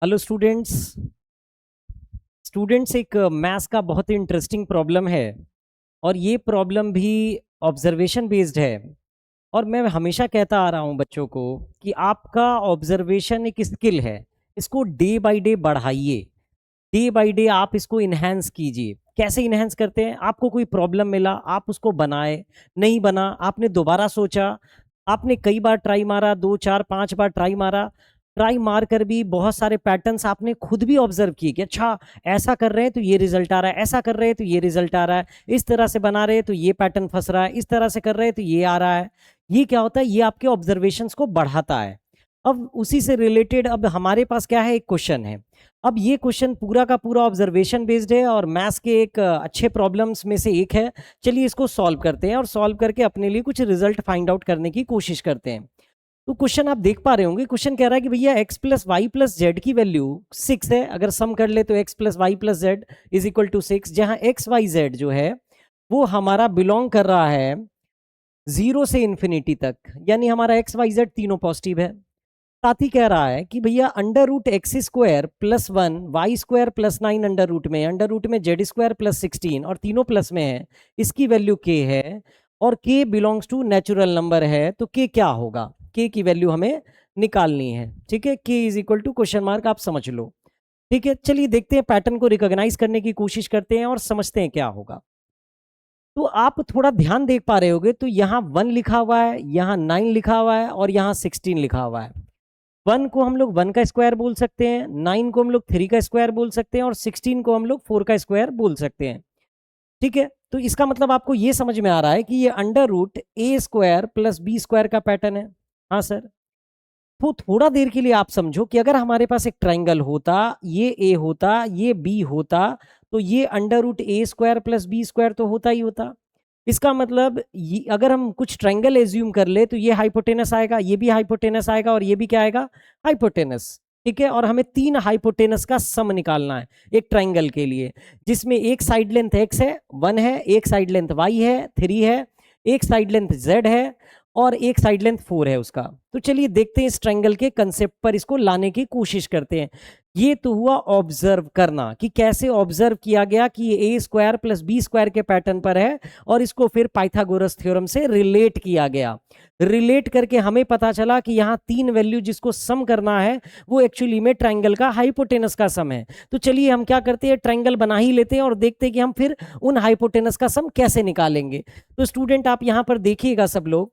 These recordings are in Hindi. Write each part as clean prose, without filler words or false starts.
Hello students. एक मैथ्स का बहुत ही इंटरेस्टिंग प्रॉब्लम है और ये प्रॉब्लम भी ऑब्जर्वेशन बेस्ड है। और मैं हमेशा कहता आ रहा हूँ बच्चों को कि आपका ऑब्जर्वेशन एक स्किल है। इसको डे बाय डे बढ़ाइए, डे बाय डे आप इसको इन्हेंस कीजिए। कैसे इन्हेंस करते हैं? आपको कोई प्रॉब्लम मिला, आप उसको बनाए, नहीं बना, आपने दोबारा सोचा, आपने कई बार ट्राई मारा, 2 4 5 बार ट्राई मारा, ट्राई मार कर भी बहुत सारे पैटर्न्स आपने खुद भी ऑब्जर्व किए कि अच्छा ऐसा कर रहे हैं तो ये रिजल्ट आ रहा है, ऐसा कर रहे हैं तो ये रिजल्ट आ रहा है, इस तरह से बना रहे हैं तो ये पैटर्न फंस रहा है, इस तरह से कर रहे हैं तो ये आ रहा है। ये क्या होता है? ये आपके ऑब्जर्वेशंस को बढ़ाता है। अब उसी से रिलेटेड अब हमारे पास क्या है, एक क्वेश्चन है। अब ये क्वेश्चन पूरा का पूरा ऑब्जर्वेशन बेस्ड है और मैथ्स के एक अच्छे प्रॉब्लम्स में से एक है। चलिए इसको सॉल्व करते हैं और सॉल्व करके अपने लिए कुछ रिजल्ट फाइंड आउट करने की कोशिश करते हैं। तो क्वेश्चन आप देख पा रहे होंगे, क्वेश्चन कह रहा है कि भैया x plus y plus z की वैल्यू 6 है। अगर सम कर ले तो x plus y plus z is equal to 6, जहां एक्स वाई जेड जो है वो हमारा बिलोंग कर रहा है 0 से इन्फिनिटी तक, यानी हमारा एक्स वाई जेड तीनों पॉजिटिव है। साथ ही कह रहा है कि भैया under root x square plus 1 y square plus 9 under root में जेड स्क्वायर प्लस 16 और तीनों प्लस में है, इसकी वैल्यू के है और के बिलोंग्स टू नेचुरल नंबर है। तो के क्या होगा? के की वैल्यू हमें निकालनी है। ठीक है, k is equal to question mark, आप समझ लो। ठीक है, चलिए देखते हैं, पैटर्न को रिकॉग्नाइज करने की कोशिश करते हैं और समझते हैं क्या होगा। तो आप थोड़ा ध्यान देख पा रहे होगे तो यहाँ 1 लिखा हुआ है, यहाँ 9 लिखा हुआ है और यहाँ 16 लिखा हुआ है। 1 को हम लोग 1 का स्क्वायर बोल सकते हैं, 9 को हम लोग 3 का स्क्वायर बोल सकते हैं और 16 को हम लोग 4 का स्क्वायर बोल सकते हैं। ठीक है, तो इसका मतलब आपको ये समझ में आ रहा है कि ये अंडर रूट ए स्क्वायर प्लस बी स्क्वायर का पैटर्न है। हाँ सर। तो थोड़ा देर के लिए आप समझो कि अगर हमारे पास एक ट्राइंगल होता, ये ए होता, ये बी होता, तो ये अंडर रूट ए स्क्वायर प्लस बी स्क्वायर तो होता ही होता। इसका मतलब अगर हम कुछ ट्रायंगल एज्यूम कर ले तो ये हाइपोटेनस आएगा, ये भी हाइपोटेनस आएगा और ये भी क्या आएगा? हाइपोटेनस। ठीक है, और हमें 3 हाइपोटेनस का सम निकालना है एक ट्रायंगल के लिए, जिसमें एक साइड लेंथ x है 1 है, एक साइड लेंथ y है 3 है, एक साइड लेंथ z है और एक साइड लेंथ 4 है उसका। तो चलिए देखते हैं इस ट्रायंगल के कंसेप्ट पर इसको लाने की कोशिश करते हैं। ये तो हुआ ऑब्जर्व करना कि कैसे ऑब्जर्व किया गया कि ये ए स्क्वायर प्लस बी स्क्वायर के पैटर्न पर है और इसको फिर पाइथागोरस थ्योरम से रिलेट किया गया। रिलेट करके हमें पता चला कि यहाँ 3 वैल्यू जिसको सम करना है वो एक्चुअली में ट्रायंगल का हाइपोटेनस का सम है। तो चलिए हम क्या करते हैं, ट्रायंगल बना ही लेते हैं और देखते हैं कि हम फिर उन हाइपोटेनस का सम कैसे निकालेंगे। तो स्टूडेंट आप यहाँ पर देखिएगा सब लोग।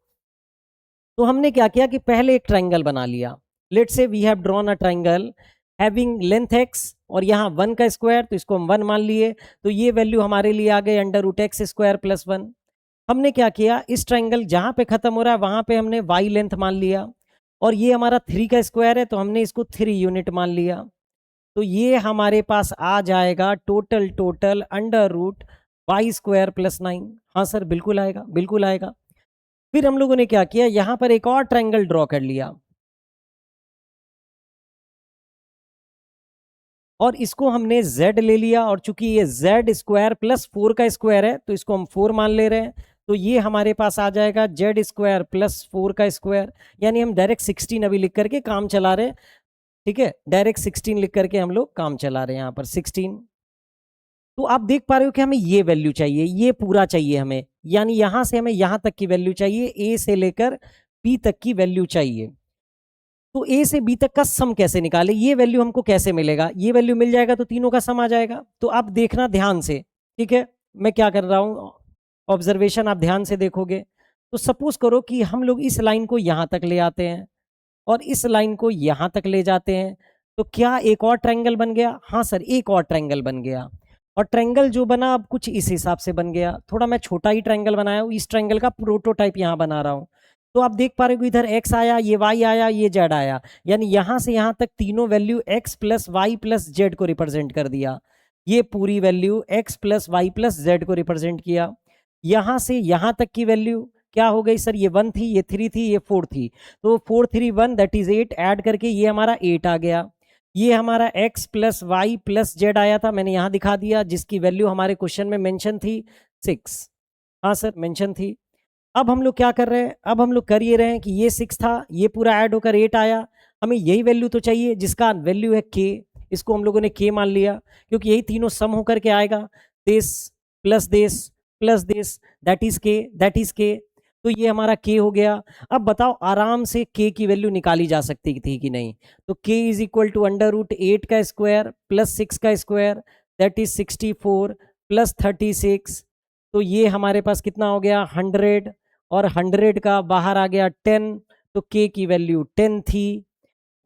तो हमने क्या किया कि पहले एक ट्रायंगल बना लिया। Let's say we have drawn a triangle having length x और यहाँ 1 का स्क्वायर, तो इसको हम 1 मान लिए। तो ये वैल्यू हमारे लिए आ गई under root x square plus 1। हमने क्या किया, इस ट्रायंगल जहां पे खत्म हो रहा है वहां पे हमने y लेंथ मान लिया और ये हमारा 3 का स्क्वायर है तो हमने इसको 3 यूनिट मान लिया। तो ये हमारे पास आ जाएगा total total under root y square plus 9। हाँ सर, बिल्कुल आएगा, बिल्कुल आएगा। फिर हम लोगों ने क्या किया, यहां पर एक और ट्रायंगल ड्रॉ कर लिया और इसको हमने z ले लिया और चूंकि ये z स्क्वायर प्लस 4 का स्क्वायर है तो इसको हम 4 मान ले रहे हैं। तो ये हमारे पास आ जाएगा z स्क्वायर प्लस 4 का स्क्वायर, यानी हम डायरेक्ट 16 अभी लिख करके काम चला रहे हैं। ठीक है, डायरेक्ट 16 लिख करके हम लोग काम चला रहे हैं यहाँ पर 16। तो आप देख पा रहे हो कि हमें ये वैल्यू चाहिए, ये पूरा चाहिए हमें, यानी यहां से हमें यहां तक की वैल्यू चाहिए, ए से लेकर बी तक की वैल्यू चाहिए। तो ए से बी तक का सम कैसे निकाले, ये वैल्यू हमको कैसे मिलेगा? ये वैल्यू मिल जाएगा तो तीनों का सम आ जाएगा। तो आप देखना ध्यान से। ठीक है, मैं क्या कर रहा हूं, ऑब्जर्वेशन आप ध्यान से देखोगे। तो सपोज करो कि हम लोग इस लाइन को यहां तक ले आते हैं और इस लाइन को यहां तक ले जाते हैं, तो क्या एक और ट्रायंगल बन गया? हाँ सर, एक और ट्रायंगल बन गया। और ट्रायंगल जो बना अब कुछ इस हिसाब से बन गया। थोड़ा मैं छोटा ही ट्रायंगल बनाया हूं, इस ट्रायंगल का प्रोटोटाइप यहां बना रहा हूं। तो आप देख पा रहे हो इधर x आया, ये y आया, ये z आया, यानी यहां से यहां तक तीनों value x plus y plus z को रिप्रेजेंट कर दिया। ये पूरी value x plus y plus z को रिप्रेजेंट किया। यहां से यहां तक की वैल्यू क्या हो गई सर? ये 1 थी, ये 3 थी, ये 4 थी, तो 4 3 1 दैट इज 8, ऐड करके ये हमारा 8 आ गया। ये हमारा x plus y plus z आया था, मैंने यहां दिखा दिया, जिसकी वैल्यू हमारे क्वेश्चन में मेंशन थी 6। हाँ सर, मेंशन थी। अब हम लोग क्या कर रहे हैं, अब हम लोग कर ये रहे हैं कि ये 6 था, ये पूरा ऐड होकर 8 आया। हमें यही वैल्यू तो चाहिए जिसका वैल्यू है k, इसको हम लोगों ने k मान लिया क्योंकि यही तीनों सम होकर के आएगा, this plus this plus this, that is k, that is k। तो ये हमारा k हो गया। अब बताओ आराम से k की वैल्यू निकाली जा सकती थी कि नहीं? तो k इज इक्वल टू √8 का स्क्वायर प्लस 6 का स्क्वायर, दैट इज 64 प्लस 36। तो ये हमारे पास कितना हो गया 100, और 100 का बाहर आ गया 10, तो k की वैल्यू 10 थी।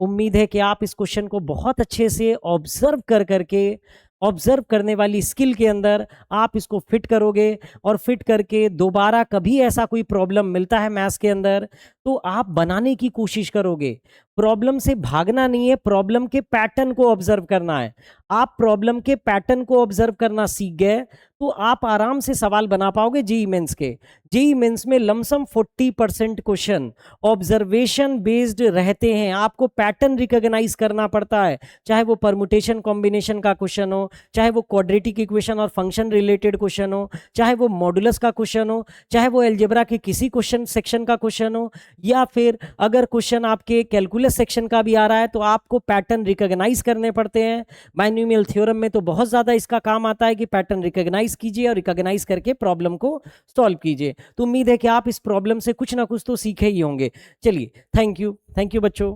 उम्मीद है कि आप इस क्वेश्चन को बहुत अच्छे से ऑब्जर्व कर करके, ऑब्जर्व करने वाली स्किल के अंदर आप इसको फिट करोगे, और फिट करके दोबारा कभी ऐसा कोई प्रॉब्लम मिलता है मैथ्स के अंदर तो आप बनाने की कोशिश करोगे। प्रॉब्लम से भागना नहीं है, प्रॉब्लम के पैटर्न को ऑब्जर्व करना है। आप प्रॉब्लम के पैटर्न को ऑब्जर्व करना सीख गए तो आप आराम से सवाल बना पाओगे जेईई मेंस के। जेईई मेंस में लमसम 40% क्वेश्चन ऑब्जर्वेशन बेस्ड रहते हैं। आपको पैटर्न रिकॉग्नाइज करना पड़ता है, चाहे वो परमुटेशन कॉम्बिनेशन का क्वेश्चन हो, चाहे वो क्वाड्रेटिक इक्वेशन और फंक्शन रिलेटेड क्वेश्चन हो, चाहे वो मॉडुलस का क्वेश्चन हो, चाहे वो अलजेब्रा के किसी क्वेश्चन सेक्शन का क्वेश्चन हो, या फिर अगर क्वेश्चन आपके कैलकुलस सेक्शन का भी आ रहा है तो आपको पैटर्न रिकॉग्नाइज करने पड़ते हैं। बाइनोमियल थ्योरम में तो बहुत ज्यादा इसका काम आता है कि पैटर्न रिकॉग्नाइज कीजिए और रिकॉग्नाइज करके प्रॉब्लम को सॉल्व कीजिए। तो उम्मीद है कि आप इस प्रॉब्लम से कुछ ना कुछ तो सीखे ही होंगे। चलिए, थैंक यू बच्चों।